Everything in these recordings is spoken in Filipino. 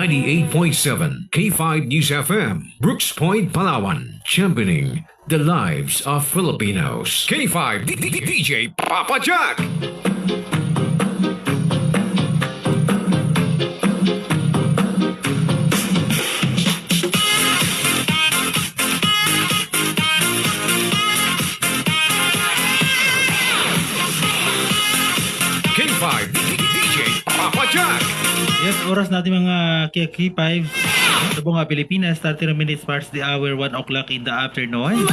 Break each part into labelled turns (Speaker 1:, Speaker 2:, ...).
Speaker 1: 98.7 K5 News FM, Brooks Point, Palawan, championing the lives of Filipinos. K5 DJ Papa Jack. K5 DJ Papa Jack.
Speaker 2: Yes, oras natin mga K5 sa buong Pilipinas, 30 minutes past the hour, 1 o'clock in the afternoon.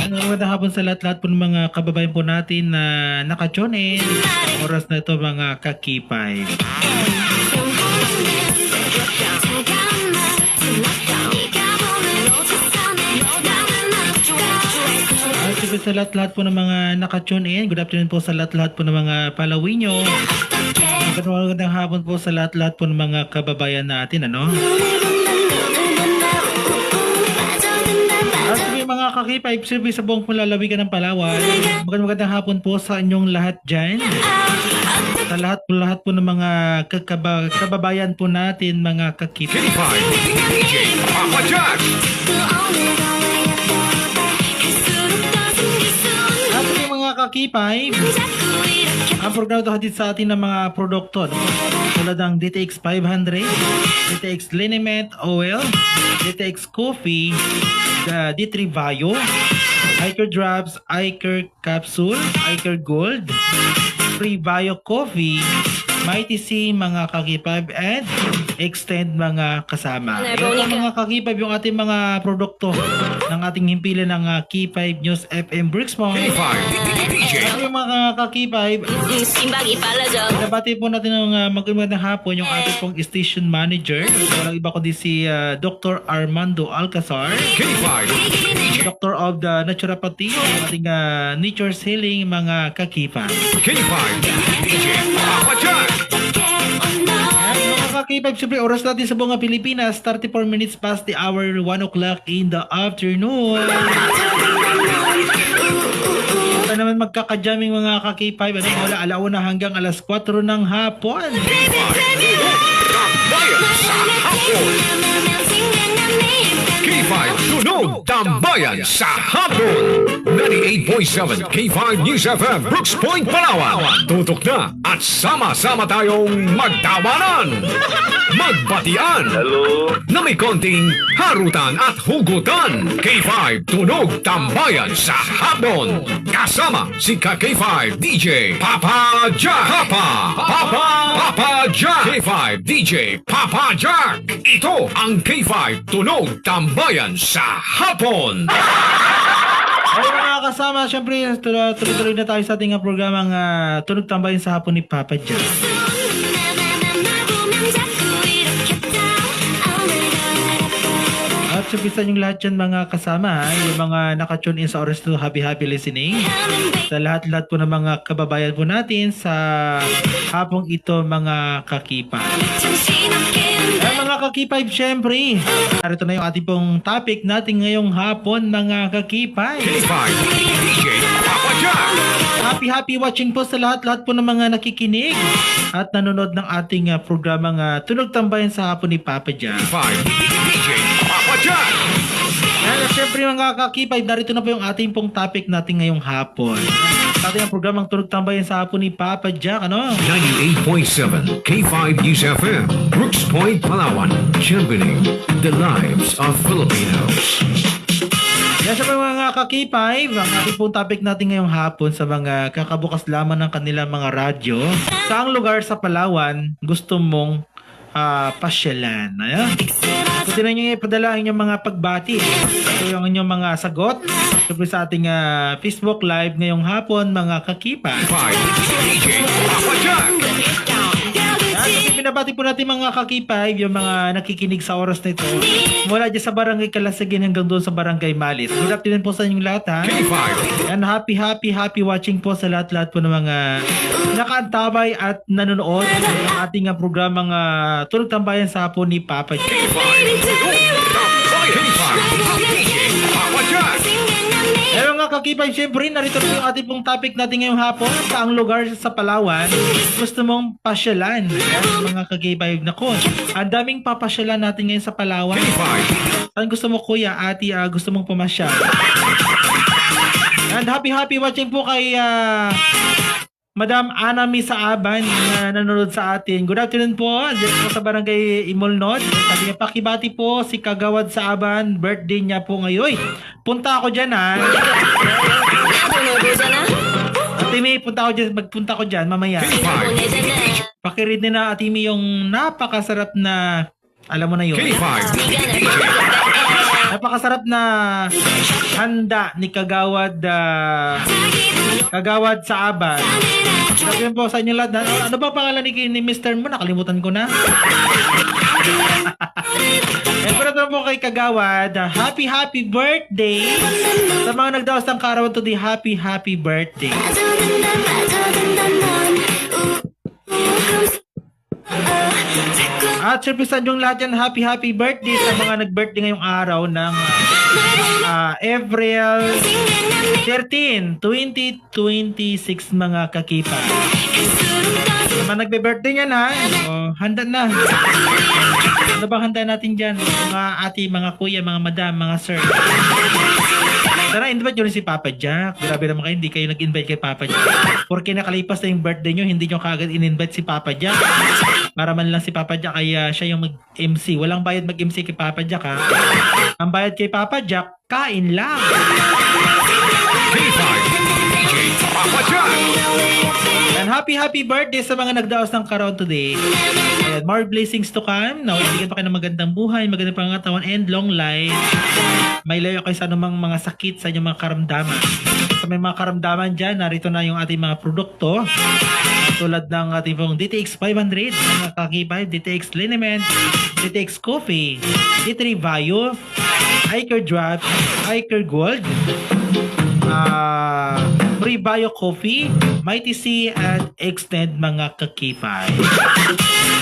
Speaker 2: Magandang hapon sa lahat-lahat po ng mga kababayan po natin na nakatune in. Oras na ito mga K5. At sa lahat-lahat po ng mga nakatune in, good afternoon po sa lahat-lahat po ng mga Palawinyo. Magandang hapon po sa lahat-lahat po ng mga kababayan natin, ano? At may mga K5 service sa buong lalawigan ng Palawan. Magandang hapon po sa inyong lahat dyan. Sa lahat po ng mga kababayan po natin, mga K5.
Speaker 1: K5 DJ Papa Jack.
Speaker 2: K5, ang programa ito hatid sa atin ng mga produkto, no? Tulad ng DTX 500, DTX Liniment Oil, DTX Coffee, D3 Bio, Iker Drops, Iker Capsule, Iker Gold, Free Bio Coffee, Mighty C, mga K5, and Extend mga kasama. Ito mga K5 yung ating mga produkto ng ating himpilan ng K5 News FM Brixmont.
Speaker 1: K5 DJ.
Speaker 2: Yung mga K5, nabati po natin ng magandang hapon yung ating pong station manager. Walang iba kundi si Dr. Armando Alcazar,
Speaker 1: K5 DJ.
Speaker 2: Doctor of the Naturopathy, yung ating Nature's Healing, mga K5.
Speaker 1: K5 DJ Papa Jack.
Speaker 2: K5, siyempre oras natin sa buong Pilipinas, 34 minutes past the hour, 1 o'clock in the afternoon. Ito naman magkakajaming mga K5, ano, mula alauna hanggang alas 4 ng hapon.
Speaker 1: K5 Tunog Tambayan sa hapon. 98.7 K5 News FM, Brooks Point, Palawan. Tutok na at sama-sama tayong magtawanan, magbatian, na may konting harutan at hugutan. K5 Tunog Tambayan sa hapon. Kasama si K5 DJ Papa Jack. Papa Jack. K5 DJ Papa Jack. Ito ang K5 Tunog Tambayan sa hapon.
Speaker 2: Ay mga kasama, syempre tuloy na tayo sa ating programang Tunog Tambayan sa hapon ni Papa Jack. At sabisan yung lahat dyan mga kasama, yung mga nakatune in sa oras to, happy listening. Sa lahat-lahat po ng mga kababayan po natin sa hapong ito mga K5. Ay mga K5, syempre, narito na yung ating pong topic natin ngayong hapon mga K5.
Speaker 1: K5 DJ Papa Jack.
Speaker 2: Happy watching po sa lahat-lahat po ng mga nakikinig at nanonood ng ating programang Tunog Tambayan sa hapon ni Papa Jack.
Speaker 1: K5 DJ Papa Jack.
Speaker 2: At syempre mga K5, narito na po yung ating pong topic natin ngayong hapon. Sa ating programang Tunog Tambayan sa hapon ni Papa Jack, ano?
Speaker 1: 98.7 K5 News FM, Brooks Point, Palawan, championing the lives of Filipinos.
Speaker 2: Yan sa mga K5, ang ating pong topic natin ngayong hapon sa mga kakabukas lamang ng kanilang mga radyo. Saang lugar sa Palawan gusto mong pasyalan? Ayan. Kung tinan nyo ipadala ang inyong mga pagbati. Ito yung inyong mga sagot. Siyempre sa ating Facebook Live ngayong hapon, mga K5.
Speaker 1: K5 DJ Papa Jack.
Speaker 2: Binabati po natin mga K5, yung mga nakikinig sa oras na ito. Mula dyan sa Barangay Kalasagin hanggang doon sa Barangay Malis. Good afternoon po sa inyong lahat, ha?
Speaker 1: K5
Speaker 2: And happy watching po sa lahat-lahat po ng mga nakaantabay at nanonood ng ating programang Tunog Tambayan sa hapon ni Papa Jack.
Speaker 1: K5 DJ Papa Jack.
Speaker 2: Pero mga kakipay, syempre, narito po yung ating pong topic natin ngayong hapon. Saang lugar sa Palawan gusto mong pasyalan? Yan, mga kakipay. Naku, ang daming papasyalan natin ngayon sa Palawan.
Speaker 1: K5.
Speaker 2: Saan gusto mo, kuya, ati, gusto mong pumasyal? And happy watching po kay Madam Anami sa Aban na nanonood sa atin. Good afternoon po. Dito po sa Barangay Imolnod. Sabi niya, pakibati po si Kagawad sa Aban. Birthday niya po ngayon. Punta ako dyan, ha? Ate May, magpunta ako dyan mamaya.
Speaker 1: K5.
Speaker 2: Pakiread na Ate May yung napakasarap na, alam mo na yun.
Speaker 1: K5.
Speaker 2: Napakasarap na handa ni Kagawad sa Aban. Sabihin po sa inyo lahat, ano ba pangalan ni Mr. mo? Nakalimutan ko na. Pero ito po kay Kagawad, happy birthday. Sa mga nagdaos ng karawan to the happy birthday. At syempre sa yung lahat yan, happy birthday sa mga nag-birthday ngayong araw ng April 13, 2026 mga kakipa. Sa mga nagbe-birthday niyan, ha? Handa na. Ano bang handa natin dyan? Mga ati, mga kuya, mga madam, mga sir. Tara, invite nyo rin si Papa Jack. Grabe naman kayo, hindi kayo nag-invite kay Papa Jack. Porque nakalipas na yung birthday nyo, hindi nyo kagad in-invite si Papa Jack. Para man lang si Papa Jack kaya siya yung mag-MC. Walang bayad mag-MC kay Papa Jack, ha? Ang bayad kay Papa Jack, kain lang.
Speaker 1: K5. DJ Papa Jack.
Speaker 2: And happy birthday sa mga nagdaos ng karawan today. Ayan, more blessings to come. Now, ibigyan pa kayo ng magandang buhay, magandang pangatawan, and long life. May layo kayo sa anumang mga sakit sa inyong mga karamdaman. Sa may mga karamdaman dyan, narito na yung ating mga produkto. Tulad ng ating pong DTX 500, mga kakipay, DTX Liniment, DTX Coffee, D3 Vaio, Iker Drop, Iker Gold, Free Bio Coffee, Mighty C, and Extend mga kakipay.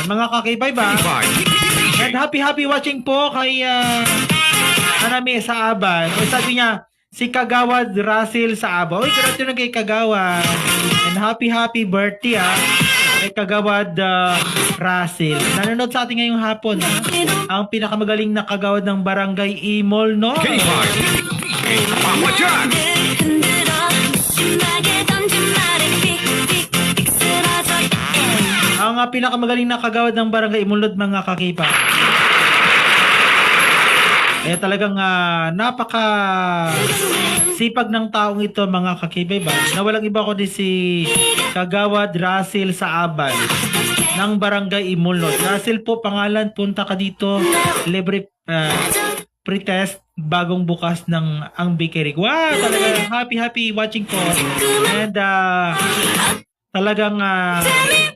Speaker 2: Mga kakipay ba? And happy watching po kay Anami sa Aban. O sabi niya, si Kagawad Russell sa Aban. Uy, grabe na kay Kagawad. And happy birthday kay Kagawad Russell. Nanonood sa atin ngayong hapon. Ang pinakamagaling na kagawad ng Barangay Imolnod.
Speaker 1: K5. DJ Papa Jack.
Speaker 2: Ang pinakamagaling na kagawad ng Barangay Imolnod, mga kakipa. Talagang napaka sipag ng taong ito, mga kakibay ba, na walang iba kundi si Kagawad Russell sa Aban ng Barangay Imolnod. Russell po pangalan, punta ka dito, libre pretest bagong bukas ng ang bakery. Wow, talagang happy watching po. And talagang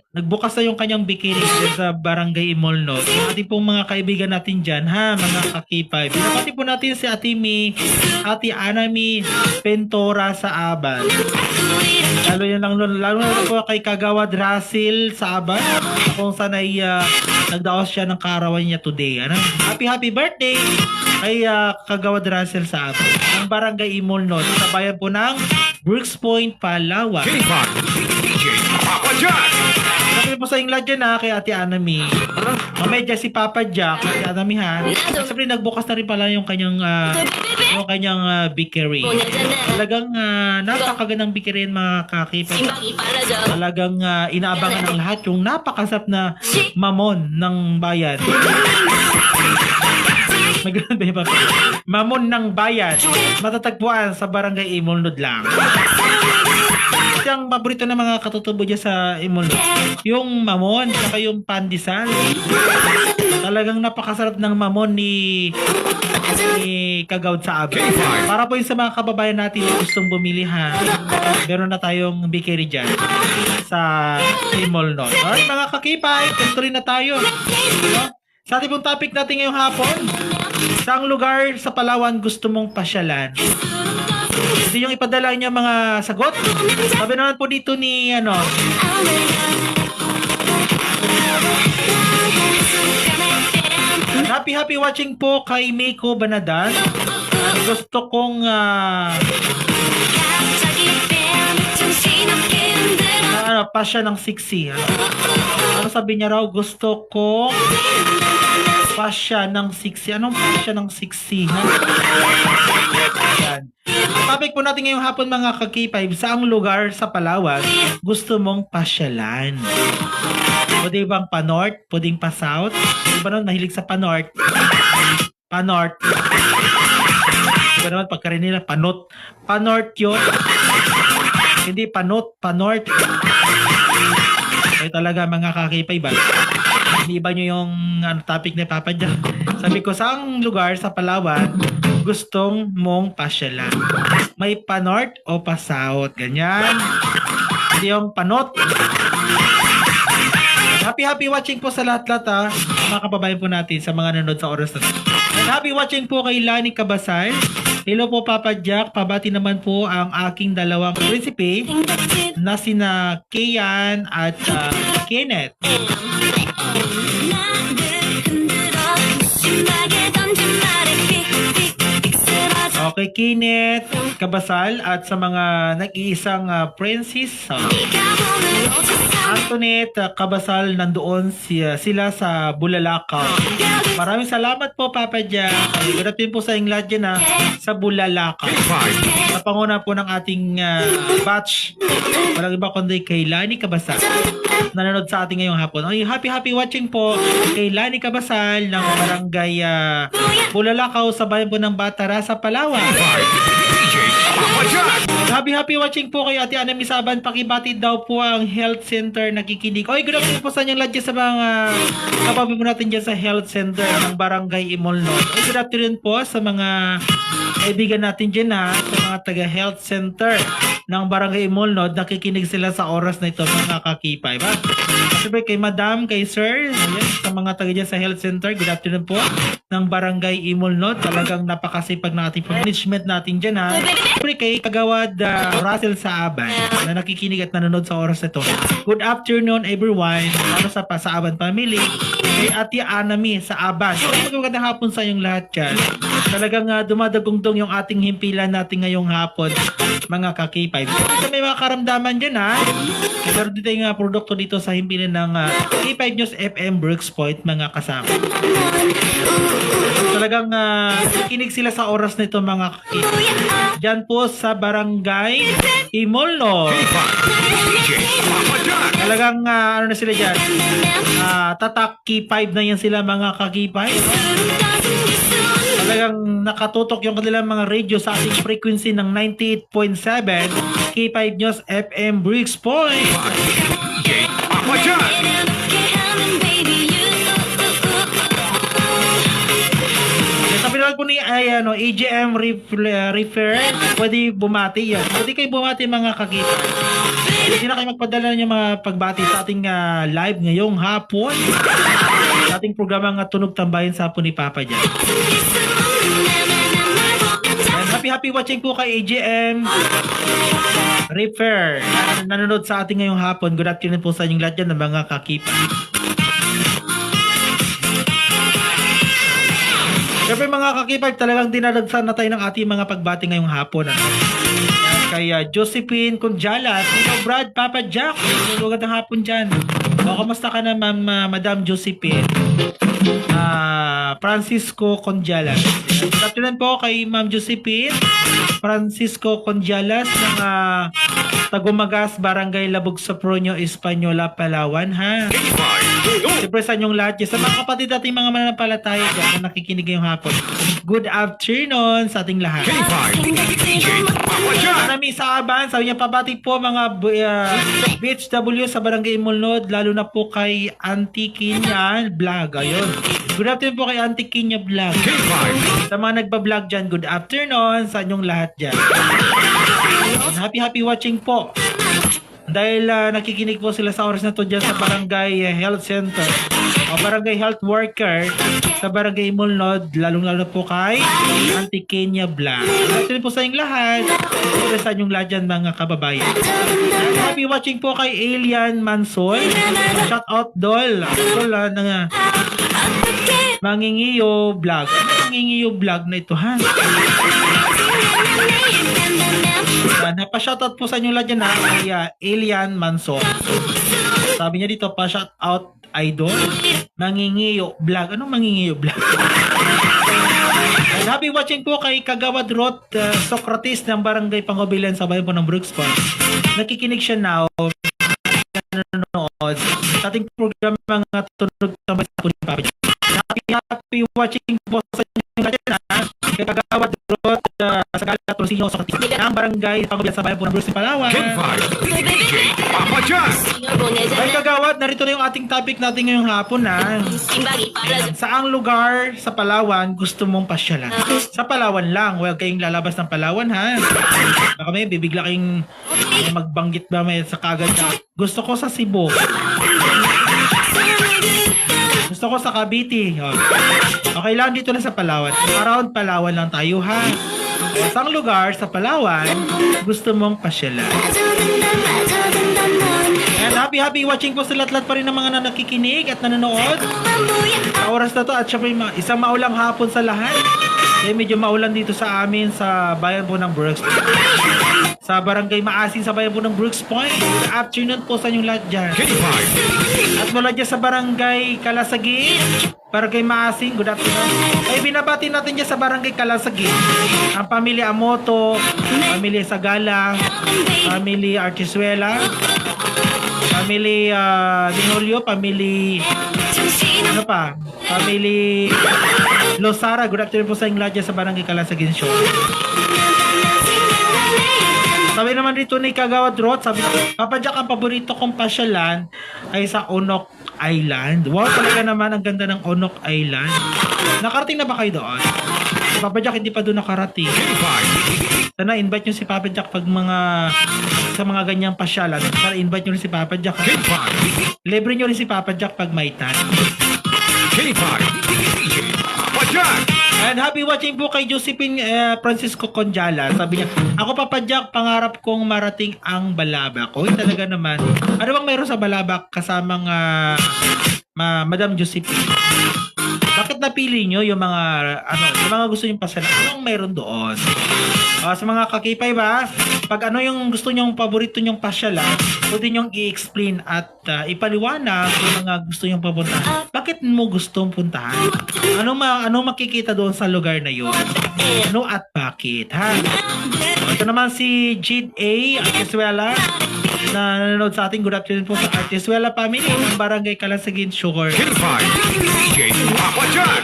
Speaker 2: nagbukas na yung kanyang bakery sa Barangay Imolnod. Yung ating pong mga kaibigan natin dyan, ha, mga kakipay. Binabati po natin si Ate May, Ate Anami Pentora sa Aban. Lalo na po kay Kagawad Russell sa Aban, kung saan ay nagdaos siya ng karawan niya today. Ano? Happy birthday kay Kagawad Russell sa Aban, ang Barangay Imolnod, sa bayan po ng Brooks Point, Palawan.
Speaker 1: K5. DJ Papa Jack.
Speaker 2: Sabi po sa lahat dyan, kay Ate Anami. Mamedya si Papa Jack, Ate Anami, ha. Sabi nagbukas na rin pala yung kanyang bakery. Talagang napakagandang bakery, mga kakipay. Talagang inaabangan ng lahat yung napakasarap na mamon ng bayan. Maganda ba yung mamon ng bayan? Matatagpuan sa Barangay Imolnod lang. Ang paborito ng mga katutubo dyan sa Imolnod, yung mamon, saka yung pandesal. Talagang napakasarap ng mamon ni Kagawad sa Aban. Para po yun sa mga kababayan natin na gustong bumili, ha. Meron na tayong bakery dyan sa Imolnod. Alright, mga kakipay, tuloy na tayo. Sa ating pong topic natin ngayong hapon, saang lugar sa Palawan gusto mong pasyalan? Hindi yung ipadala niya mga sagot. Sabi naman po dito ni happy watching po kay Meiko Banadan. Gusto kong pasya ng siksi. Ano sabi niya raw? Gusto ko pasya ng siksi. Anong pasya ng siksi? Yan. Ang topic po natin ngayong hapon mga ka-K5, saang lugar sa Palawan gusto mong pasyalan? Pwede bang pa-north? Pwedeng pa-south? Diba naman mahilig sa pa-north? Pa-north. Diba naman pagkarin nila pa-north? Pa-north yun. Hindi pa-north, pa-north. Kaya talaga mga ka-K5 ba? Iba nyo yung topic na Papa Jack. Sabi ko, saang lugar sa Palawan gustong mong pasyalan? May pa-north o pa-south? Ganyan. Hindi yung pa-north. Happy watching po sa lahat-lahat mga kababayan po natin sa mga nanonood sa oras na ito. And happy watching po kay Lani Cabasal. Hello po Papa Jack. Pabati naman po ang aking dalawang prinsipe na sina Kian at Kenneth. Okay, Kenneth Cabasal at sa mga nag-iisang Princess Antoinette Cabasal, nandoon sila sa Bulalakaw. Maraming salamat po Papa Jack. Ganapin po sa inyong lahat dyan sa Bulalakaw. Sa panguna po ng ating batch. Walang iba kundi kay Lani Cabasal. Nanonood sa ating ngayong hapon. Ay, happy watching po kay Lani Cabasal ng barangay Bulalakaw sa bayan po ng Batara sa Palawan. Happy watching po kay Ate Ana Misaban. Pakibati daw po ang health center nakikinig. Oy, good afternoon po sa inyong lahat dyan sa mga kapabi po natin dyan sa health center ng barangay Imolno. Oy, good afternoon po sa mga kaibigan natin dyan sa mga taga health center ng barangay Imolno. Nakikinig sila sa oras na ito mga ka-K5. Siyempre kay Madam, kay Sir, ayan, sa mga taga dyan sa health center, good afternoon po ng barangay Imolno. Talagang napakasipag na ating management natin dyan Siyempre kay Kagawad Russell Saaban na nakikinig at nanonood sa oras na ito. Good afternoon everyone. Ano sa Saaban family. Kay Ate Anami sa Aban. Magandang hapon sa inyong lahat dyan. Talagang dumadagungdong yung ating himpilan natin ngayong hapon mga ka-K5. So, may mga karamdaman dyan Pero dito yung produkto dito sa himpilan ng K5 News FM Brooks Point mga kasama. Talagang kinig sila sa oras na ito mga ka-K5. Dyan po sa barangay Imolno. Talagang ano na sila dyan? Tatak K5 na yan sila mga ka-K5. Talagang nakatutok yung kanilang mga radio sa ating frequency ng 98.7 K5 News FM Brooks Point. Sa pinag po ni AGM Refer, pwede bumati yan. Pwede kayo bumati mga kakita. Hindi na kayo magpadala ng mga pagbati sa ating live ngayong hapon. Sa ating programang Tunog Tambayan sa hapon ni Papa dyan. Happy watching po kay AGM Refer. Nanonood sa ating ngayong hapon. Good afternoon po sa inyong lahat dyan ng mga kakipa. Siyempre mga kakipag, talagang dinadagsan na tayo ng ating mga pagbati ngayong hapon. Kay Josephine Conjalas, Brad, Papa Jack, lugad ng hapon dyan. Kamusta ka na Madam Josephine? Francisco Conjalas. Good afternoon po kay Ma'am Josephine Francisco Conjalas ng Tagumagas, Barangay Labog Sopronio, Española, Palawan Siyempre sa inyong lahat sa mga kapatid ating mga mananampalataya dyan na nakikinig ngayong hapon. Good afternoon sa ating lahat. Maraming Saaban, sabi niya pabati po mga BHW sa Barangay Imolno, lalo na po kay Auntie Kinya Vlog. Ayun. Good afternoon po kay Auntie Kinya Vlog. Sa mga nagba-vlog dyan, good afternoon sa inyong lahat dyan. Happy watching po. Dahil nakikinig po sila sa oras na to dyan sa Barangay Health Center o barangay health worker sa barangay Mulnod, lalong-lalo po kay Auntie Kenya Black. Ito po sa inyong lahat. Sa inyong lahat dyan, mga kababayan. Happy watching po kay Alien Mansol. Shout out Dol. Dol na Mangingiyo Vlog. Mangingiyo Vlog na ito, ha? Napa-shoutout po sa inyo lahat dyan, ha? Kay Alien Mansol. Sabi niya dito, pa-shoutout idol. Mangingiyo Vlog. Anong Mangingiyo Vlog? And happy watching po kay Kagawad Rot Socrates ng Barangay Pangobilan sa bayan po ng Brooks Point. Nakikinig siya now. Nanonood sa ating program mga tunog tambay sa po ni Papa. Happy watching po sa inyo lahat, ha? Kay Kagawad Rot sa Gala Torsillo sa ng Barangay Pangobilan sa bayan po ng Brooks Palawan.
Speaker 1: K5 DJ Papa John.
Speaker 2: Ay Kagawad, narito na yung ating topic natin ngayong hapon, ha? Saang lugar sa Palawan gusto mong pasyalan? Sa Palawan lang, huwag kayong lalabas ng Palawan, ha? Baka may bibigla kayong magbanggit ba may sa kagad na gusto ko sa Cebu. Gusto ko sa Cavite. Okay lang, dito na sa Palawan. Around Palawan lang tayo, ha? Saang lugar sa Palawan gusto mong pasyalan? And happy watching po sa lahat pa rin ng mga nakikinig at nanonood sa oras na to, at syempre isang maulang hapon sa lahat. Kaya medyo maulan dito sa amin sa bayan po ng Brooks Point, sa barangay Maasin sa bayan po ng Brooks Point. Good afternoon po sa inyong lahat dyan. At mula dyan sa barangay Kalasagi, barangay Maasin, good afternoon. Ay binabati natin dyan sa barangay Kalasagi ang pamilya Amoto, pamilya Sagala, pamilya Artesuela, family Dinolio, family ano pa, family Losara. Good afternoon po sa inyong lahat sa barangay Kalasagin Show. Sabi naman dito ni Kagawad Rot, sabi na, Papa Jack, ang paborito kong pasyalan ay sa Onok Island. Wow, talaga naman ang ganda ng Onok Island. Nakarating na ba kayo doon? Si Papa Jack hindi pa doon nakarating. Sana invite nyo si Papa Jack pag sa mga ganyang pasyalan. Sana invite nyo rin si Papa Jack. Libre nyo rin si Papa Jack pag may time.
Speaker 1: K5 DJ Papa John.
Speaker 2: And happy watching po kay Josephine Francisco Conjala. Sabi niya, ako Papa Jack, pangarap kong marating ang Balabak. Oy, talaga naman. Ano bang mayroon sa Balabak kasamang Madam Josephine? Bakit napili nyo yung mga gusto nyo pasyalan? Anong mayroon doon? Sa mga kakipay ba, pag ano yung gusto nyong paborito nyong pasyalan, pwede nyong i-explain at ipaliwanag yung mga gusto nyong papuntahan. Bakit mo gustong puntahan? Ano makikita doon sa lugar na yun? Ano at bakit, ha? Ito naman si Jade A. Artesuela na nanonood sa ating. Good afternoon po sa Artesuela family ng Barangay Kalasagin Sugar.
Speaker 1: K5 DJ Papa John.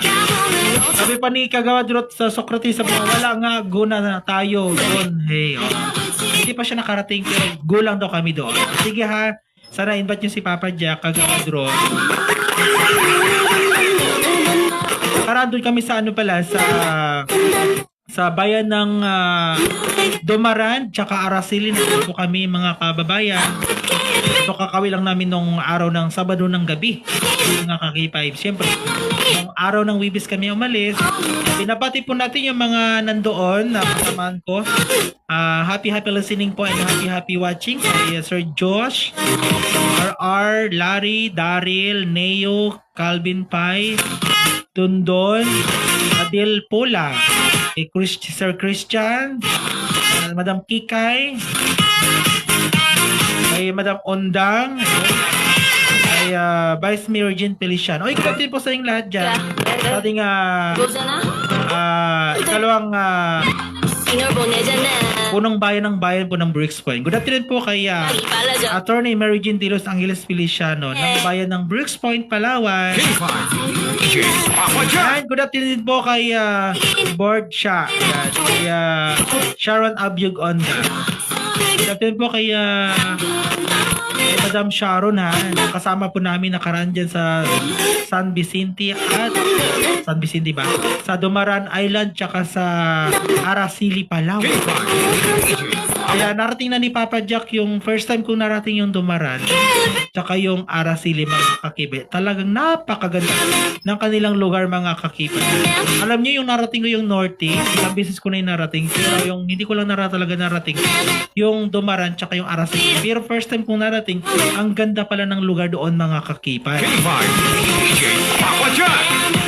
Speaker 2: Sabi pa ni Kagawad Rot sa Socrates, sabi wala nga, guna na tayo doon. Hey, hindi pa siya nakarating pero gulang daw kami doon. Sige ha, sana invite nyo si Papa Jack, Kagawad Rot. Para doon kami sa sa bayan ng Domaran tsaka Araceli. Nandito po kami mga kababayan. So kakawin lang namin nung araw ng Sabado ng gabi, mga kakipay. Siyempre, nung araw ng Wibis kami umalis. Pinabati po natin yung mga nandoon na kasamahan ko. Happy listening po and happy watching kay Sir Josh, RR, Larry, Daryl, Neo, Calvin Pai, Tundon, Adil Pola, kay Sir Christian, Madam Kikay, kay Madam Ondang, kay Vice Mayor Jean Feliciano. Oy, good po sa inyong lahat dyan. Sa ating ikalawang punong bayan ng bayan po ng Brooks Point. Good afternoon po kay Attorney Mary Jean de Los Angeles Feliciano ng bayan ng Brooks Point, Palawan. And good afternoon po kay Board Siya, kay Sharon Abyug Onda. Good afternoon po kay Madam Sharon, ha. Kasama po namin nakaraan dyan sa San Vicente ba? Sa Domaran Island tsaka sa Araceli, Palawan. Kaya narating na ni Papa Jack yung first time kong narating yung Dumaran. Tsaka yung Araceli mga kakibay. Talagang napakaganda ng kanilang lugar mga kakibay. Alam niyo yung narating ko yung Norte. Ilang beses ko na yung narating. Pero yung hindi ko lang talaga narating yung Dumaran tsaka yung Araceli. Pero first time kong narating, ang ganda pala ng lugar doon mga kakibay.
Speaker 1: K5 DJ Papa Jack.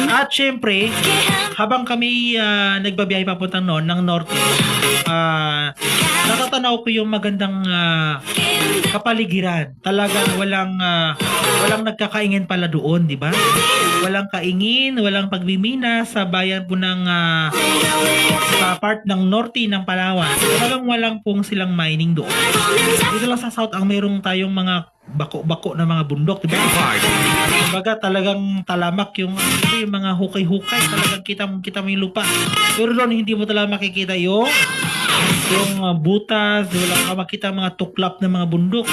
Speaker 2: At syempre, habang kami nagbabiyahe papuntang noon ng Norte, natatanaw ko yung magandang kapaligiran. Talagang walang nagkakaingin pala doon, di ba? Walang kaingin, walang pagbimina sa bayan po ng sa part ng Norte ng Palawan. Talagang walang pong silang mining doon. Dito lang sa South ang mayroong tayong mga bako-bako na mga bundok, di ba? Kumbaga talagang talamak yung mga hukay-hukay, talagang kita mo yung lupa. Pero doon hindi mo talaga makikita yung butas, wala ka makita mga tuklap ng mga bundok.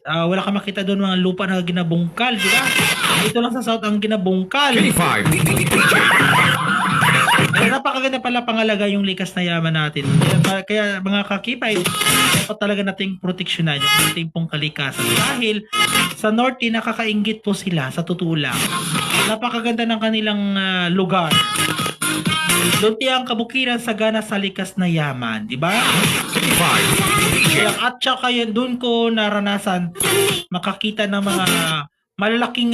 Speaker 2: Wala ka makita doon mga lupa na ginabungkal, di ba? Ito lang sa South ang ginabungkal.
Speaker 1: K5 DJ.
Speaker 2: Napakaganda pala pangalaga yung likas na yaman natin. Kaya mga kakipay, dapat talaga nating proteksyonan yung ating pong kalikasan. Dahil sa Norte, nakakainggit po sila sa totoo lang. Napakaganda ng kanilang lugar. Doon ang kabukiran sa gana sa likas na yaman, di ba?
Speaker 1: K5 DJ.
Speaker 2: At saka yun, doon ko naranasan makakita ng mga malalaking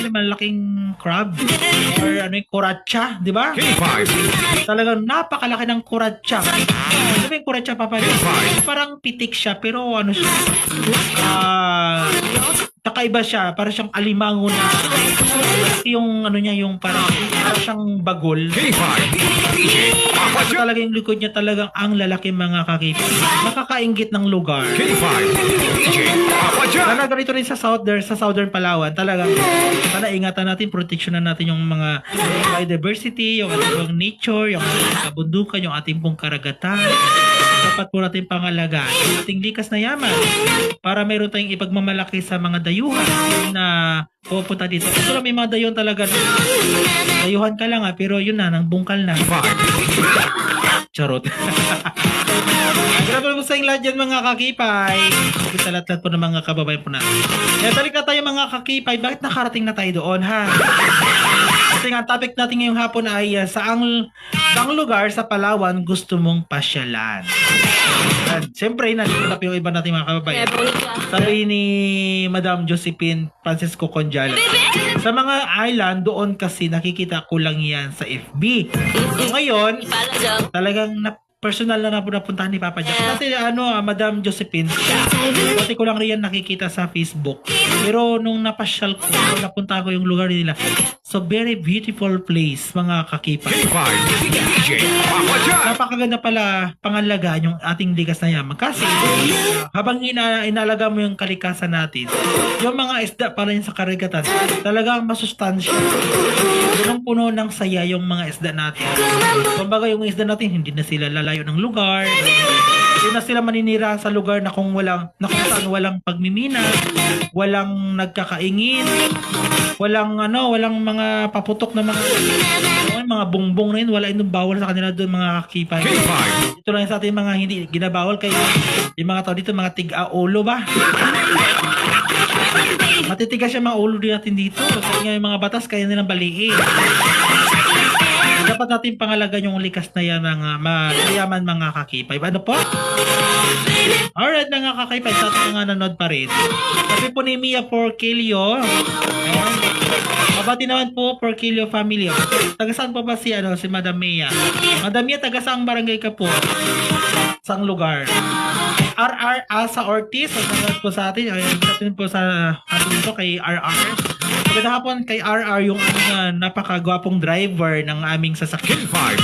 Speaker 2: malalaking crab or kuratsa, di ba?
Speaker 1: K5
Speaker 2: Talagang napakalaki ng kuratsa. Ano ba yung kuratsa, Papa? Parang pitik siya, pero siya? Kakaiba siya, para siyang alimango na yung yung parang siyang bagol.
Speaker 1: K5 DJ Papa Jack.
Speaker 2: Talaga yung likod niya talagang ang lalaki mga kakipay. Nakakainggit ng lugar.
Speaker 1: K5 DJ Papa Jack.
Speaker 2: Talaga rito rin sa Southern Palawan, talagang sana ingatan natin, proteksyonan natin yung mga biodiversity, yung ating nature, yung ating kabundukan, yung ating pong karagatan. Dapat po natin pangalagaan yung ating likas na yaman para meron tayong ipagmamalaki sa mga dayuhan na pupunta dito. Ito lang may mga dayuhan talaga. Dayuhan ka lang pero yun na, nang bungkal na. Charot. Grabe po sa lahat dyan mga kakipay. Sa lahat po ng mga kababayan po natin. Kaya balik na tayo mga kakipay. Bakit nakarating na tayo doon ha? Kasi nga topic natin ngayong hapon ay saang lugar sa Palawan gusto mong pasyalan. At siyempre, nandito na yung iba natin mga kababayan. Sabi ni Madam Josephine Francisco Conjala, sa mga island, doon kasi nakikita ko lang yan sa FB. So, ngayon, talagang personal na napuntahan ni Papa Jack. Kasi Madam Josephine, pati ko lang rin yan nakikita sa Facebook. Pero nung napasyal ko, napunta ko yung lugar nila. So very beautiful place, mga kakipay.
Speaker 1: K5 DJ Papa Jack.
Speaker 2: Napakaganda pala pangalagaan yung ating likas na yaman. Kasi habang inalaga mo yung kalikasan natin, yung mga isda para yun sa karagatan, talagang masustansya. Punong-puno ng saya yung mga isda natin. Kumbaga yung isda natin, hindi na sila lalayo ng lugar. Hindi na sila maninira sa lugar na kung saan walang pagmimina, walang nagkakaingin, walang mga paputok na mga bongbong na yun, wala yun bawal sa kanila doon mga kakipay.
Speaker 1: K5
Speaker 2: Ito lang sa ating mga hindi ginabawal kay yung mga tao dito, mga tig-aulo ba? Matitigas siya mga ulo din natin dito. Kasi nga yung mga batas kaya nilang baliin. Dapat natin pangalagan yung likas na yan ng mayaman mga kakipay. Ano po? Alright mga kakipay, sa ating mga nanood pa rin. Sabi po ni Mia Porquillo. Mabati naman po Porquillo family. Tagasaan po ba si Madam Mia? Madam Mia, tagasaang barangay ka po? Saang lugar? RR Asa Ortiz, nagsasalat po sa atin. Ayun po sa atin ito kay RR. Maganda hapon kay RR, yung napakagwapong driver ng aming sasakyan.
Speaker 1: K5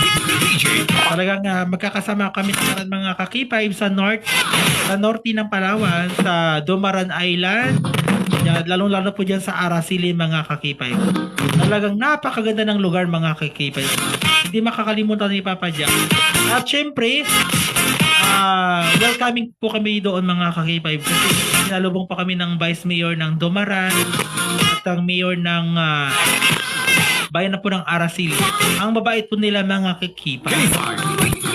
Speaker 1: DJ.
Speaker 2: Talagang magkakasama kami sa mga kakipay sa Norte ng Palawan, sa Dumaran Island, lalong-lalo po dyan sa Araceli mga kakipay. Talagang napakaganda ng lugar mga kakipay. Hindi makakalimutan ni Papa Jack. At syempre, welcoming po kami doon mga kakipay. Sinalubong pa kami ng Vice Mayor ng Dumaran at ang Mayor ng bayan na po ng Araceli. Ang babait po nila mga kakipay.
Speaker 1: K5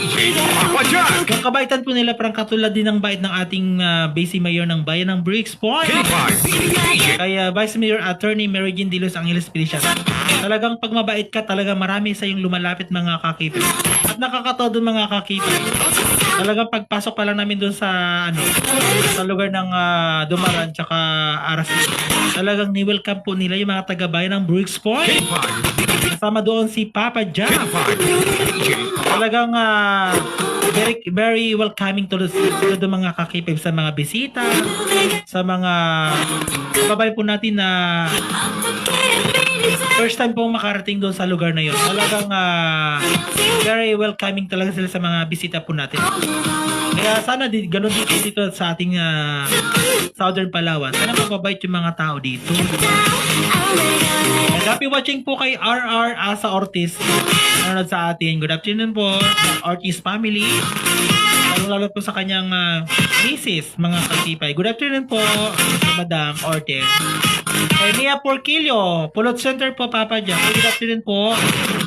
Speaker 1: DJ Papa Jack.
Speaker 2: Yung kabaitan po nila parang katulad din ng bait ng ating Vice Mayor ng Bayan ng Briggs Point.
Speaker 1: K5 DJ.
Speaker 2: Kaya Vice Mayor Attorney Mary Jean De Los Angeles Felicia. Talagang pag mabait ka, talaga marami sa yung lumalapit mga kakipay. At nakakatawa doon mga kakipay. Talagang pagpasok pa lang namin doon sa sa lugar ng Dumaran tsaka Aras. Talagang ni-welcome po nila yung mga taga-bayan ng Briggs Point.
Speaker 1: K5
Speaker 2: Kasama doon si Papa Jack.
Speaker 1: K5 DJ.
Speaker 2: Talagang very very welcoming to the mga kakipay sa mga bisita, sa mga babay po natin na first time pong makarating doon sa lugar na yun. Talagang very welcoming talaga sila sa mga bisita po natin. Kaya sana ganun dito sa ating Southern Palawan. Sana mababait yung mga tao dito. And happy watching po kay RR Asa Ortiz. Nanonood sa atin. Good afternoon po, Ortiz family. Lalo po sa kanyang misis, mga katipay. Good afternoon po, Madam Ortiz. Kay Mia Porquillo, Pulot Center po, Papa Jack. Good afternoon po.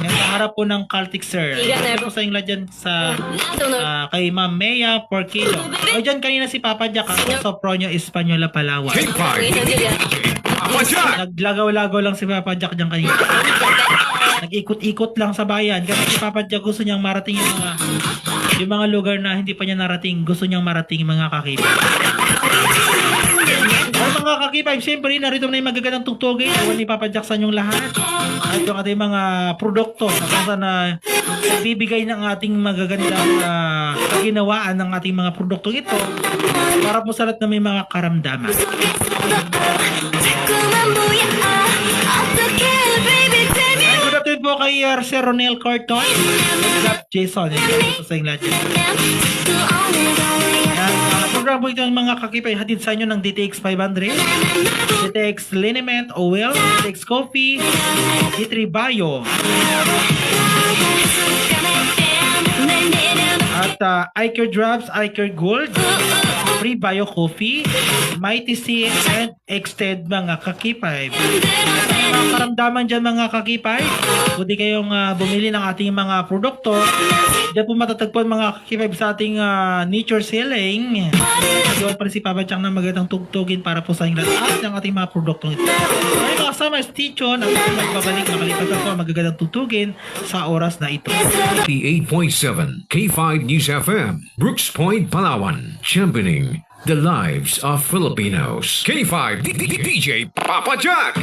Speaker 2: Yan sa harap po ng Caltic Sir. Ito po sa inyo dyan sa kay Ma'am Mia Porquillo. O dyan kanina si Papa Jack, sa Pronyo Española, Palawan.
Speaker 1: K5 DJ Papa Jack.
Speaker 2: Naglagaw-lagaw lang si Papa Jack dyan kanina. Nag-ikot-ikot lang sa bayan. Kasi si Papa Jack gusto niyang marating yung mga lugar na hindi pa niya narating. Gusto niyang marating yung mga kakipay. Ay, mga kakipay, siyempre narito na yung magagandang tugtugin. Iwan ni Papa Jack sa inyong lahat. At yung ating mga produkto na bibigay ng ating magagandang kaginawaan ng ating mga produktong ito para po sa lahat na may mga karamdaman. Good afternoon po kay Sir Ronel Corton. Jason, ito sa inyo lahat. Program po ito ng mga kakipay hatid sa inyo ng DTX 500, DTX Liniment Oil, DTX Coffee, D3 Bio, at iCare Drops, iCare Gold, Free Bio Coffee, Mighty C, and Extend mga kakipay. Mga karamdaman dyan mga kakipay, kung di kayong bumili ng ating mga produkto, dyan po matatagpuan mga kakipay sa ating nature selling. Diyan pa rin si Papa Jack na magandang tugtugin para po sa inyo lahat ng ating mga produktong ito. Ay mga kasama, Stichon, at magbabalik makalipas ako magagandang tugtugin sa oras na ito.
Speaker 1: 88.7 K5 News FM, Brooks Point, Palawan, championing the lives of Filipinos. K5 DJ Papa Jack.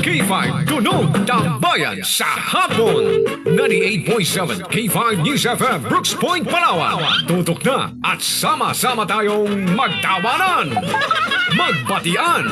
Speaker 1: K5 Tunog Tambayan sa hapon. 98.7 K5 News FM, Brooks Point, Palawan. Tutok na at sama-sama tayong magtawanan, magbatian,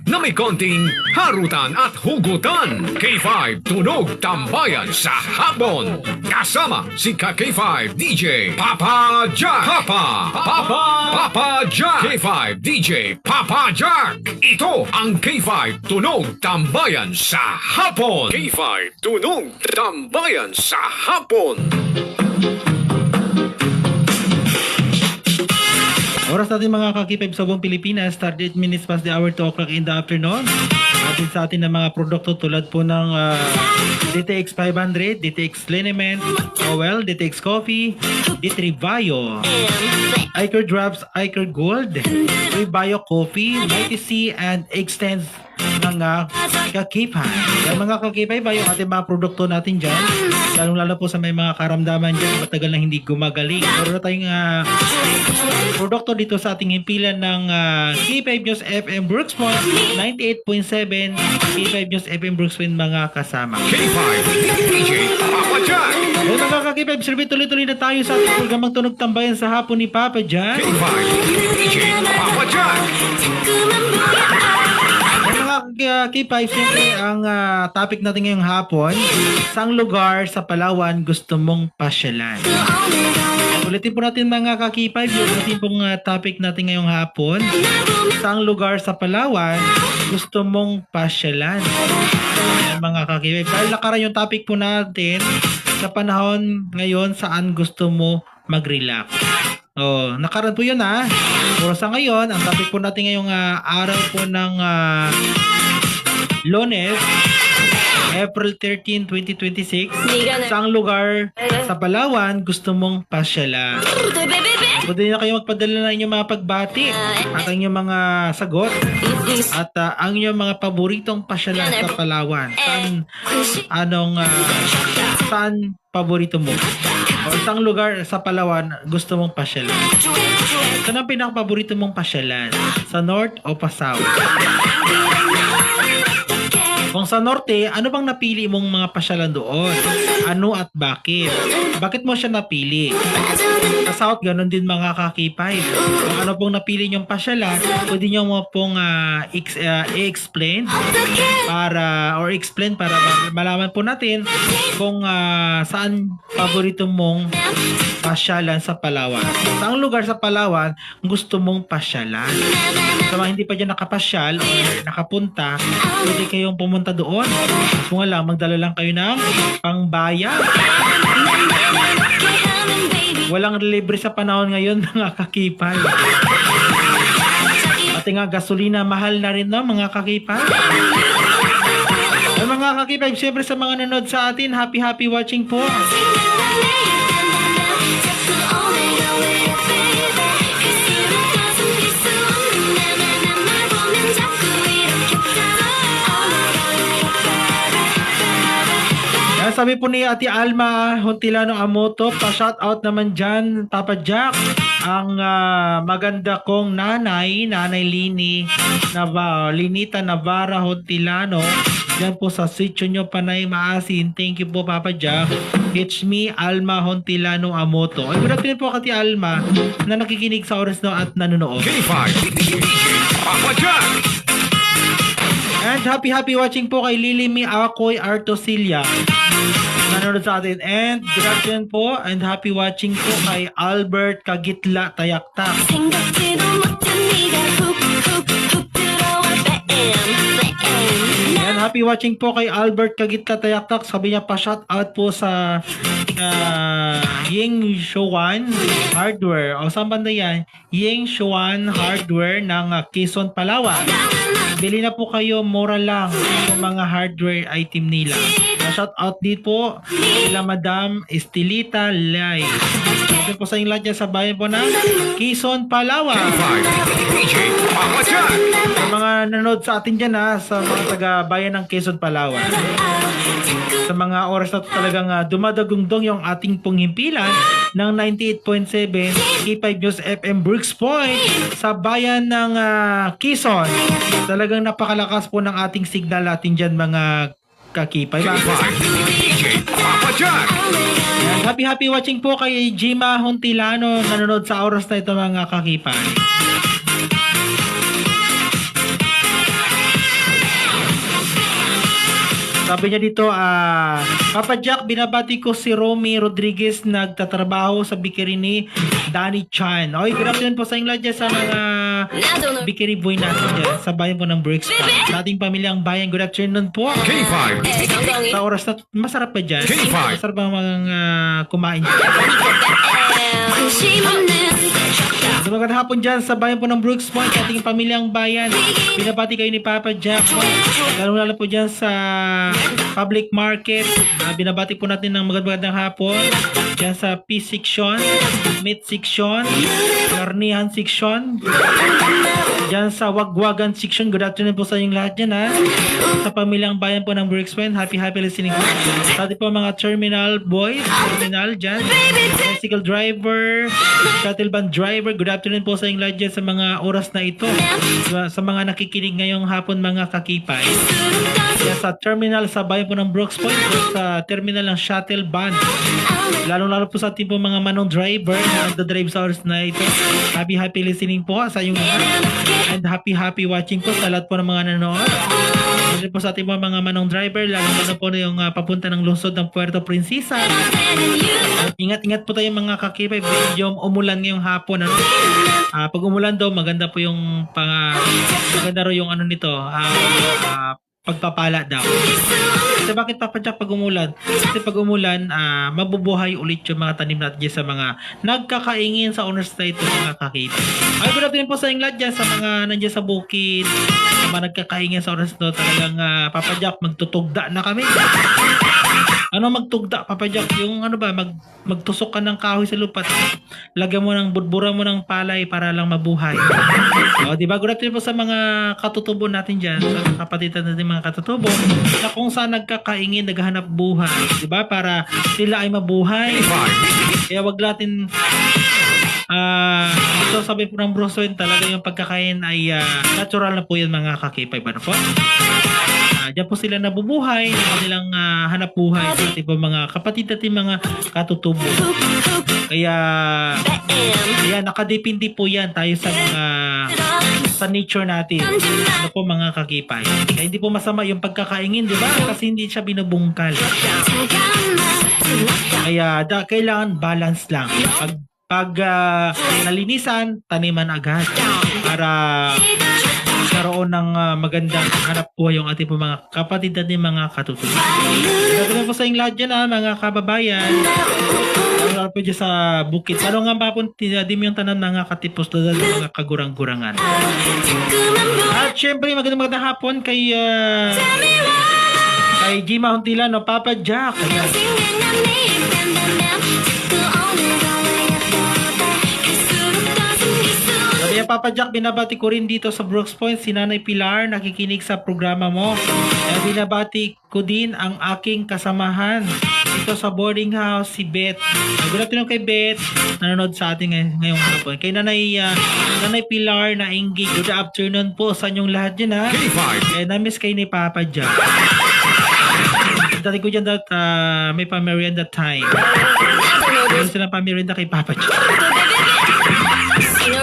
Speaker 1: na may konting harutan at hugutan. K5 Tunog Tambayan sa hapon. Kasama si K5 DJ Papa Jack. Papa Jack. K5 DJ Papa Jack. Ito ang K5 Tunog Tambayan sa hapon. K5 Tunog Tambayan sa hapon.
Speaker 2: Oras natin mga kakipay sa buong Pilipinas, 38 minutes past the hour, 2 o'clock in the afternoon. Atin sa atin ng mga produkto tulad po ng DTX 500, DTX Liniment, Oil, DTX Coffee, D3 Bio, iCare Drops, iCare Gold, Free Bio Coffee, Mighty C, and Extends mga kakipay. Yung mga kakipay ba yung ating mga produkto natin dyan? Lalong-lalo po sa may mga karamdaman dyan, matagal na hindi gumagaling. Meron na tayong produkto dito sa ating himpilan ng K5 News FM Brooks Point, 98.7 K5 News FM Brooks Point mga kasama.
Speaker 1: K5 DJ Papa Jack.
Speaker 2: Well, mga kakipay, survey tuloy-tuloy na tayo sa ating programang Tunog Tambayan sa hapon ni Papa Jack.
Speaker 1: K5 DJ Papa Jack.
Speaker 2: Mga K5, siyempre ang topic natin ngayong hapon, saang lugar sa Palawan gusto mong pasyalan? Ulitin po natin mga K5, ulitin pong topic natin ngayong hapon, saang lugar sa Palawan gusto mong pasyalan? Mga K5, dahil nakaran yung topic po natin sa panahon ngayon, saan gusto mo mag-relax? Oh, nakaraan po yun Pero sa ngayon, ang topic po natin ngayong araw po ng Lunes, April 13, 2026. Saang lugar sa Palawan gusto mong pasyalan? Pwede na kayo magpadala ng inyong mga pagbati at ang inyong mga sagot at ang inyong mga paboritong pasyalan sa Palawan. Saan paborito mo? O isang lugar sa Palawan gusto mong pasyalan? Saan ang pinaka-paborito mong pasyalan? Sa North o pa South? Kung sa Norte, ano bang napili mong mga pasyalan doon? Ano at bakit? Bakit mo siya napili? Sa South, ganun din mga kakipay. Kung ano pong napili nyong pasyalan, pwede nyo mo pong i-explain para malaman po natin kung saan paborito mong pasyalan sa Palawan. Saang lugar sa Palawan gusto mong pasyalan? Sa mga hindi pa dyan nakapasyal o nakapunta, pwede kayong pumunta doon. Kung lang, magdala lang kayo ng pangbayad. Walang libre sa panahon ngayon mga kakipay. Pati nga gasolina mahal na rin no mga kakipay. Ay, mga kakipay, siyempre sa mga nanood sa atin, happy watching po. Sabi po ni Ate Alma Hontilano Amoto, pa-shoutout naman dyan, Papa Jack, ang maganda kong Nanay Linita Navarra Hontilano, dyan po sa sitio nyo, Panay Maasin. Thank you po, Papa Jack. It's me, Alma Hontilano Amoto. Ay, good afternoon po, Ate Alma, na nakikinig sa oras no at nanonood.
Speaker 1: K5, Papa Jack.
Speaker 2: And happy watching po kay Lilimi Akoy Artosilia, nanonood sa atin. And good afternoon po and happy watching po kay Albert Kagitla Tayaktak. And happy watching po kay Albert Kagitla Tayaktak. Sabi niya pa shout out po sa Ying Shuan Hardware. O saan banda yan? Ying Shuan Hardware ng Quezon, Palawan. Bili na po kayo, mura lang yung mga hardware item nila. Shout out dito po sila Madam Estelita Lai. Ito po sa inyong lahat dyan sa bayan po ng Quezon, Palawan. Sa mga nanood sa atin dyan sa mga taga-bayan ng Quezon, Palawan. Sa mga oras na talagang dumadagundong yung ating pong himpilan ng 98.7 K5 News FM Brooks Point sa bayan ng Quezon. Talagang napakalakas po ng ating signal natin dyan mga kakipay. Happy watching po kay Jima Hontilano, nanonood sa oras na ito mga kakipay. Sabi niya dito, Papa Jack, binabati ko si Romy Rodriguez, nagtatrabaho sa bakery ni Danny Chan. Oy, good afternoon po sa inyong lahat sa mga bakery boy natin dyan, sa bayan po ng Bricks. Sa ating pamilyang bayan, good afternoon po.
Speaker 1: K5.
Speaker 2: Sa oras na, masarap pa dyan?
Speaker 1: K5.
Speaker 2: Masarap ba mga kumain dyan? So, magandang hapon dyan sa bayan po ng Brooks Point, sa ating pamilyang bayan. Binabati kayo ni Papa Jack. Lalo po dyan sa public market. Binabati po natin ng magandang hapon dyan sa P section, meat section, karnihan section, dyan sa wagwagan section. Good afternoon po sa inyong lahat dyan sa pamilyang bayan po ng Brooks Point. Happy listening po. Sa ating po mga terminal boys, terminal dyan, bicycle driver, shuttle van driver. Good afternoon po sa inyong lahat dyan sa mga oras na ito. Sa mga nakikinig ngayong hapon mga kakipay. Yan sa terminal sa bayan po ng Brooks Point, sa terminal ng shuttle van. Lalo po sa ating po mga manong driver na nagdadrive sa oras na ito. Happy listening po sa inyong lahat. And happy watching po sa lahat po ng mga nanonood. Lalo po sa ating po mga manong driver, lalo po na yung papunta ng lungsod ng Puerto Princesa. At ingat po tayo mga kakipay, medyo umulan ngayong hapon. Pag umulan daw, maganda po yung maganda ro yung nito, pagpapala daw. Kasi bakit Papa Jack pag umulan? Kasi pag umulan, mabubuhay ulit yung mga tanim natin dyan sa mga nagkakaingin sa owner's title mga kakita. Ay, good afternoon po sa inyong lahat dyan, sa mga nandiyan sa bukid, sa mga nagkakaingin sa owner's title, talagang Papa Jack, magtutugda na kami. Ano magtugda, Papa Jack? Yung ano ba, magtusok ka ng kahoy sa lupa, lagyan mo ng, budbura mo ng palay para lang mabuhay. O, diba? Good afternoon po sa mga katutubo natin dyan, sa kapatid natin mga katutubo, na kung saan nagkakaingin, naghahanap buhay. Diba? Para sila ay mabuhay. Kaya wag natin ito sabi po ng Bruce Wayne, talaga yung pagkakain ay natural na po yan mga kakipay. Ano po? Diyan po sila nabubuhay ng kanilang hanap buhay sa ating mga kapatid at mga katutubo. Kaya nakadepende po yan tayo sa mga sa nature natin. Ano po mga kakipay. Kaya hindi po masama yung pagkakaingin, di ba? Kasi hindi siya binubungkal. Kaya kailangan balance lang. Pag nalinisan, taniman agad para karoon ng magandang hanap buhay yung ating po mga kapatid at mga katutubo. Gagawin po sa inyong lahat dyan mga kababayan. Ano po dyan sa bukid. Paano nga ba po di mo yung tanam na katipos doon ng mga kagurang-gurangan. At syempre magandang hapon kay Jima Huntila, no, Papa Jack. Papa Jack, binabati ko rin dito sa Brooks Point si Nanay Pilar, nakikinig sa programa mo. Binabati ko din ang aking kasamahan dito sa boarding house, si Beth. Good afternoon kay Beth, nanonood sa atin ngayong hapon. Kay Nanay Pilar na Ingi, good afternoon po sa inyong lahat dyan ha. Na-miss kayo ni Papa Jack. Dati ko dyan may pamerienda time. Meron silang pamerienda kay Papa Jack.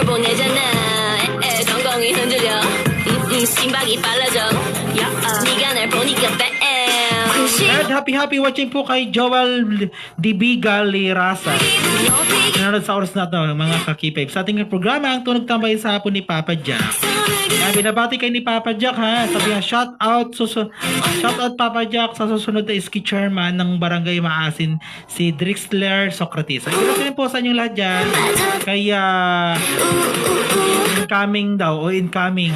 Speaker 3: 널 보내잖아 건강이 흔들려 심박이 빨라져 네가 날 보니까
Speaker 2: And happy watching po kay Joel Dibiga Lirasa. Nanonood sa oras na ito mga kakipay. Sa ating programa ang tunog tambay sa hapon ni Papa Jack. Kaya binabati kay ni Papa Jack ha. Sabi nga shout out Papa Jack sa susunod na ski chairman ng Barangay Maasin, si Drixler Socrates. Ay ganoon po sa inyong lahat dyan. Kaya incoming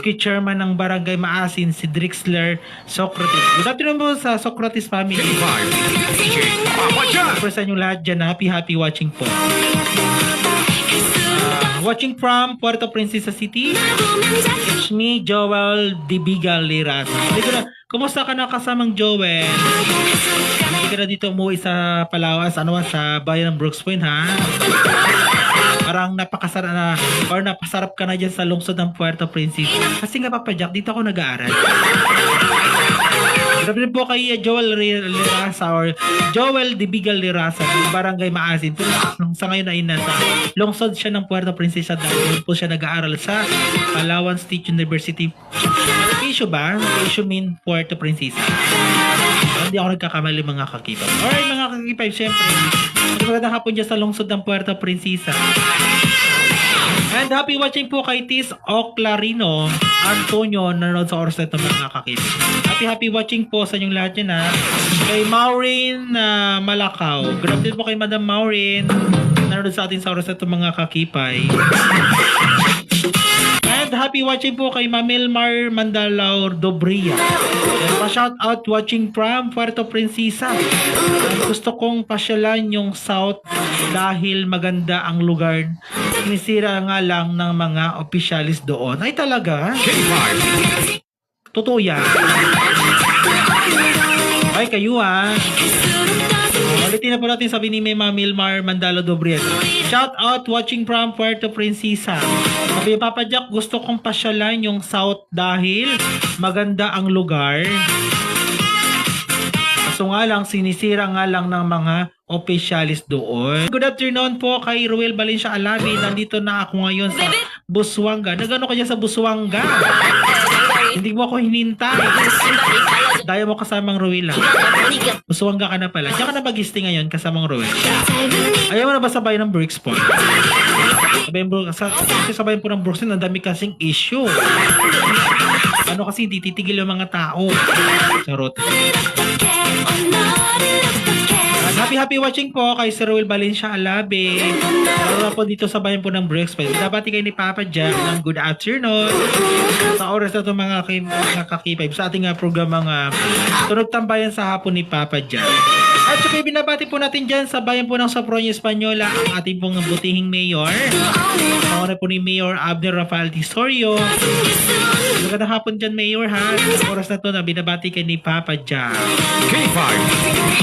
Speaker 2: ski chairman ng Barangay Maasin, si Drixler Socrates. Good afternoon po sa Socrates family. Para sa inyong lahat dyan, happy watching po. Watching from Puerto Princesa City. It's me, Joel Dibiga Liras. Kumusta ka na kasamang Joel? Hindi ka na dito umuwi sa Palawan, sa bayan ng Brooks Point ha? Parang napasarap ka na dyan sa lungsod ng Puerto Princesa. Kasi nga Papa Jack, dito ako nag-aaral. Grabe po kay Joel Lirasa or Joel Dibiga Lirasa ng Barangay Maasin. Pero sa ngayon ay nasa lungsod siya ng Puerto Princesa dahil po siya nag-aaral sa Palawan State University. Issue ba? Issue mean Puerto Princesa. Hindi ako nagkakamali mga kakipay. Alright mga kakipay, syempre. Magandang hapon dyan sa lungsod ng Puerto Princesa. And happy watching po kay Tis Oclarino Antonio, nanonood sa oras na ito mga kakipay. Happy watching po sa inyong lahat yan ha. Kay Maureen Malakaw. Good afternoon po kay Madam Maureen, nanonood sa atin sa oras na ito mga kakipay. And happy watching po kay Mamilmar Mandalaw Dobria. Pa-shout out watching from Puerto Princesa. Gusto kong pasyalan yung South dahil maganda ang lugar. Sinisira nga lang ng mga opisyalis doon. Ay talaga? Totoo yan. Ay kayo ha. Ulitin na po natin sabi ni Mamilmar Mandalo Dobria. Shout out watching from Puerto Princesa. Sabi Papa Jack, gusto kong pasyalan yung South dahil maganda ang lugar. Kaso nga lang, sinisira nga lang ng mga opisyalis doon. Good afternoon po kay Ruel Valencia Alabi. Nandito na ako ngayon sa Busuanga. Nagano ka dyan sa Busuanga? Hindi mo ako hinintay. Daya mo kasamang Ruel ha. Busuanga ka na pala. Diyan ka na mag-isting ngayon kasamang Ruel. Ayaw mo na ba sabay ng Brooks Point? Sabayin po ng Brooks Point. Ang dami kasing issue. Ano kasi hindi titigil yung mga tao. Charot. At happy watching po kay Sir Will Valencia Alabe. Lalo po dito sa bayan po ng Brooks Point. Dabati kayo ni Papa Jack ng good afternoon. Sa oras na ito mga kakipay sa ating programang Tunog Tambayan sa hapon ni Papa Jack. At saka binabati po natin dyan sa bayan po ng Sopronio Española ang ating pong butihing mayor. Sa po ni Mayor Abner Rafael Tisorio. Magandang hapon dyan, Mayor, ha? Sa oras na ito na binabati kay ni Papa Jack.
Speaker 1: K5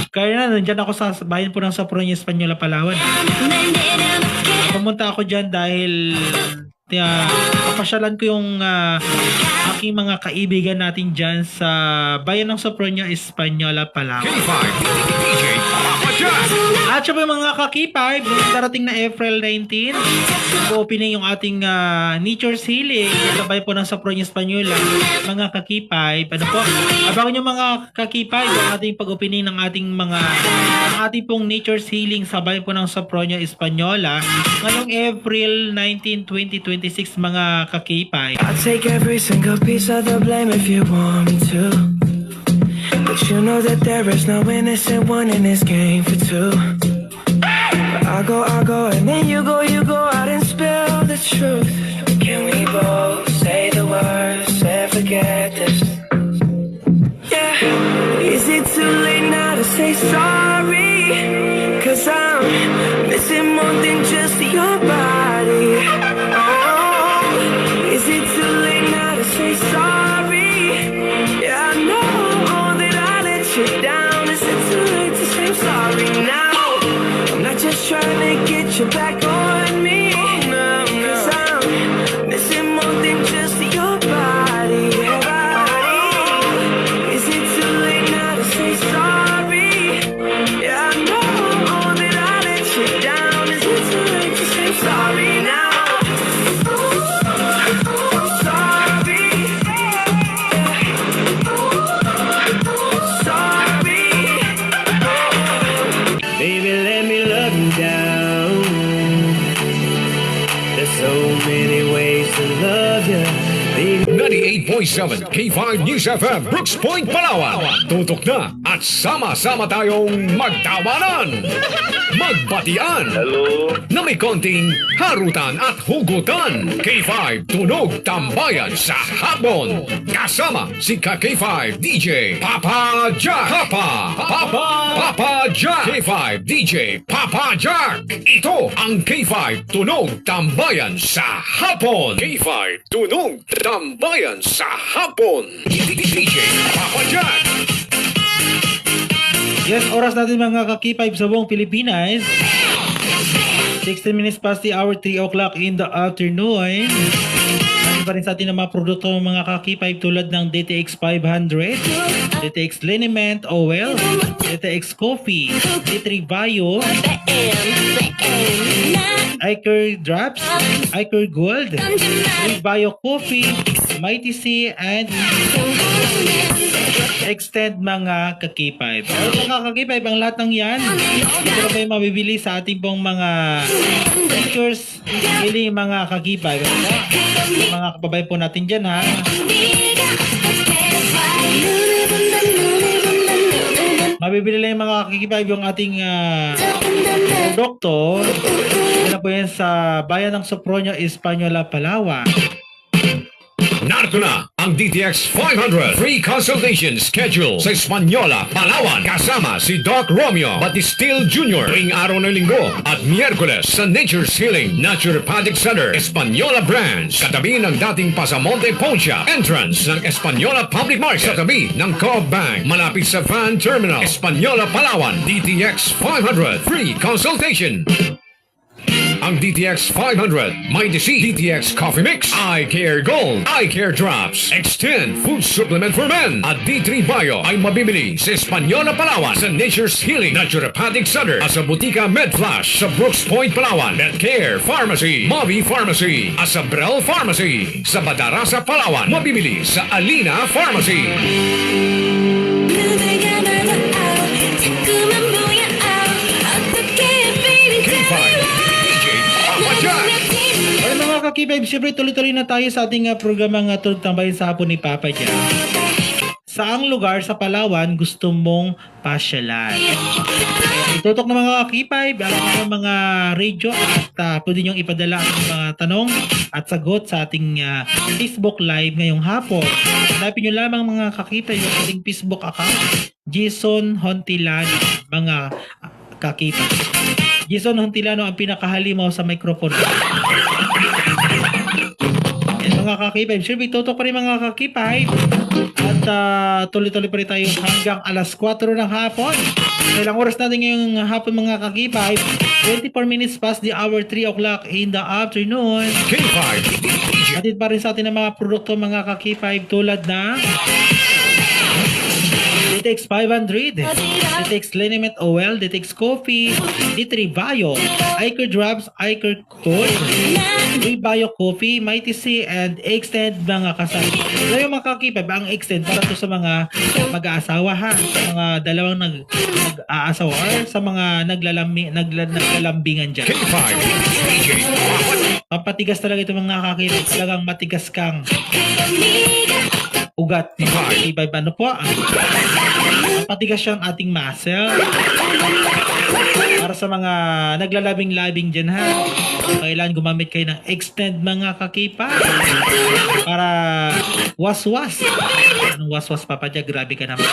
Speaker 2: Kaya na, nandyan ako sa bayan po ng Sopronio Española, Palawan. Pumunta ako dyan dahil papasyalan ko yung aking mga kaibigan natin dyan sa bayan ng Sopronio Española, Palawan.
Speaker 1: K5 DJ Papa Jack.
Speaker 2: At siya po yung mga kakipay, darating na April 19, opening yung ating Nature's Healing, sabay po ng Sopronio Española, mga kakipay. Ano po? Abangan yung mga kakipay, yung ating pag-opening ng ating pong Nature's Healing, sabay po ng Sopronio Española, ngayong April 19, 2026, mga kakipay.
Speaker 4: I'll take every single piece of the blame if you want me to. But you know that there is no innocent one in this game for two. But I go, and then you go out and spill the truth. Can we both say the words and forget this? Yeah. Is it too late now to say sorry? 'Cause I'm missing more than just your body. Oh, is it too late now to say sorry? Yeah, I know that I let you down. Is it too late to say I'm sorry now? I'm not just trying to get you back on me. No, 'cause I'm missing more than just your body. Is it too late now to say sorry? Yeah, I know that I let you down. Is it too late to say I'm sorry now? I'm sorry. Sorry. Baby, let me love you down. There's so many ways to love you. Baby.
Speaker 1: 98.7 K5 News FM Brooks Point, Palawan. Tutok na at sama-sama tayong magtawanan, magbatian, na may konting harutan at hugutan. K5 Tunog Tambayan sa hapon. Kasama si K5 DJ Papa Jack. Papa Jack. K5 DJ Papa Jack. Ito ang K5 Tunog Tambayan sa hapon. K5 Tunog Tambayan sa hapon. DJ Papa Jack.
Speaker 2: Yes, oras natin mga kakipay sa buong Pilipinas. 16 minutes past the hour, 3 o'clock in the afternoon. Ano pa rin sa atin ang mga produkto ng mga kakipay tulad ng DTX 500, DTX Liniment Oil, DTX Coffee, D3 Bio, iCare Drops, iCare Gold, D3 Bio Coffee, Mighty C, and Extend mga kakipay. Pero mga kakipay, ang lahat ng yan, ito na kayo mabibili sa ating pong mga pictures, ili mga kakipay. Mga kapabay po natin dyan, ha. Mabibili lang yung mga kakipay yung ating produkto. Yan na po yan sa bayan ng Sopronio Española, Palawan.
Speaker 1: Narito na ang DTX 500 free consultation schedule sa Española, Palawan. Kasama si Doc Romeo Batistil Jr. tuwing araw ng linggo at Miyerkules sa Nature's Healing Naturopathic Center, Española Branch. Katabi ng dating Pasamonte Poncha. Entrance ng Española Public Market. Sa tabi ng Co-op Bank. Malapit sa Van Terminal. Española, Palawan. DTX 500 free consultation. Ang DTX 500, Mighty C, DTX Coffee Mix, iCare Gold, iCare Drops, Extend Food Supplement for Men, at D3 Bio ay mabibili sa Española, Palawan, sa Nature's Healing Naturopathic Center, at sa Butika MedFlash sa Brooks Point, Palawan, Medcare Pharmacy, Mavi Pharmacy, at sa Brel Pharmacy, sa Badarasa, Palawan, mabibili sa Alina Pharmacy. K5 DJ Papa Jack.
Speaker 2: Ay mga ka-K5, siyempre tuloy-tuloy na tayo sa ating programang Tulog Tambayan sa Hapon ni Papa Jack. Saang lugar sa Palawan gusto mong pasyalan? Itutok ng mga K5 ang mga radio at pwede niyong ipadala ang mga tanong at sagot sa ating Facebook Live ngayong hapon. Hanapin niyo lamang mga K5 yung ating Facebook account, Jason Hontilano, mga K5. Jason Hontilano ang pinakahalimaw sa microphone. Mga K5, siyempre tutok pa rin mga K5 at tuloy-tuloy pa rin tayo hanggang alas 4 ng hapon. Ilang oras natin ngayong hapon mga K5, 24 minutes past the hour, 3 o'clock in the afternoon.
Speaker 1: K5
Speaker 2: Atid pa rin sa atin ang mga produkto mga K5 tulad na DTX 500, DTX Liniment Oil, DTX Coffee, D3 Bio, Iker Drops, Iker Cold, Bio Coffee, Mighty C, and Extend mga kasama. So yung mga K5, ang Extend para to sa mga mag-aasawa ha, sa mga dalawang nag-aasawa or sa mga naglalambingan dyan.
Speaker 1: K5 DJ
Speaker 2: Papatigas talaga ito mga K5, talagang matigas kang ugat ni K5. Ano po? Patigas siyang ating muscle. Para sa mga naglalabing-labing dyan ha, kailangan gumamit kayo ng Extend mga K5 para waswas. Anong waswas Papa Jack? Grabe ka naman.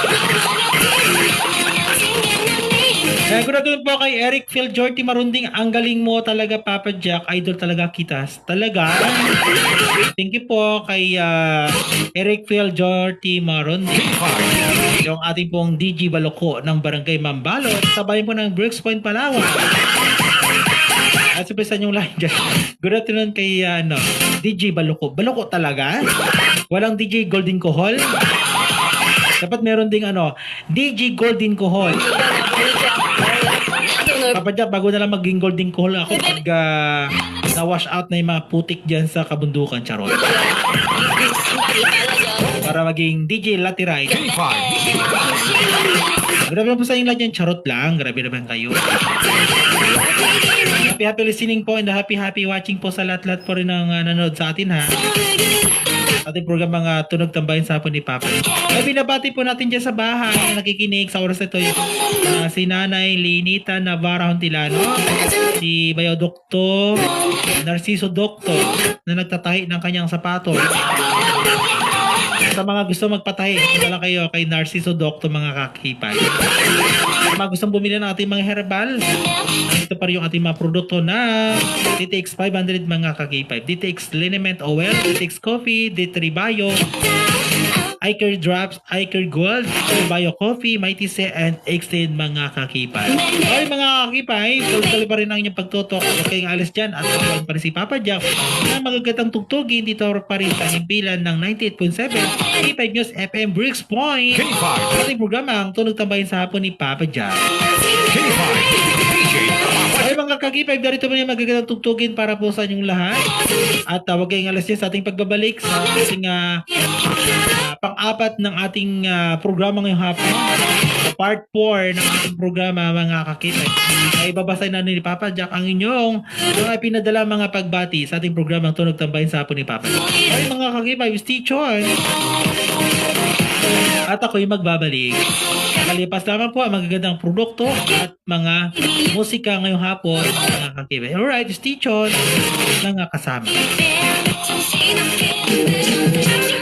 Speaker 2: Good afternoon po kay Eric Phil Jorty Marunding. Ang galing mo talaga Papa Jack. Idol talaga kita. Talaga. Thank you po kay Eric Phil Jorty Marunding. Yung ating pong DG Baloko ng Barangay Mambalot. Sabayan po ng Brooks Point Palawan. At sa yung line dyan. Good afternoon kay DJ Baloko. Baloko talaga? Walang DJ Golden Kohol? Dapat meron ding DJ Golden Kohol. Papa Jack, bago na lang maging Golden Kohol ako pag na-wash out na yung mga putik dyan sa kabundukan, charot. Para maging DJ Latiray.
Speaker 1: K5
Speaker 2: Grabe naman po sa inyo lahat yan, charot lang. Grabe naman kayo. Happy listening po and happy watching po sa lahat-lahat po rin ng nanonood sa atin ha. Ating program mga Tunog Tambayan sa Hapon ni Papa. Ay binabati po natin dyan sa bahay na nakikinig sa oras na ito si Nanay Lenita Navarra Hontilano, si Bayo Doktor, Narciso Doktor na nagtatahi ng kanyang sapatos. Sa mga gusto magpatahi, wala kayo kay Narciso Doktor mga K5. Sa mga gustong bumili ng ating mga herbal, ito pa rin yung ating mga produkto na DTX 500 mga K5, DTX Liniment Oil, DTX Coffee, D3 Bio, Iker Drops, Iker Gold, Bio Coffee, Mighty C, and Extend mga K5. Okay mga K5, tuloy pa rin ang inyong pagtutok. Huwag kayong alis dyan at huwag pa rin si Papa Jack na magagatang tugtugin dito pa rin sa himpilan ng 98.7 K5 News FM Bricks Point.
Speaker 1: K5
Speaker 2: Ating programa ang Tunog Tambayan sa Hapon ni Papa Jack.
Speaker 1: K5 DJ
Speaker 2: Ay mga K5, darito mo yung magagatang tugtugin para po sa inyong lahat. At huwag kayong alis dyan sa ating pagbabalik sa ating pang-apat ng ating programa ngayong hapon. Part 4 ng ating programa mga K5. Ay babasay na ni Papa Jack ang inyong mga pinadala mga pagbati sa ating programang Tunog Tambayan sa Hapon ni Papa Jack. Ay mga K5, stay tuned. At ako'y magbabalik. Kalipas naman po ang magagandang produkto at mga musika ngayong hapon mga K5. Alright, stay tuned mga kasama.
Speaker 3: 정신 없게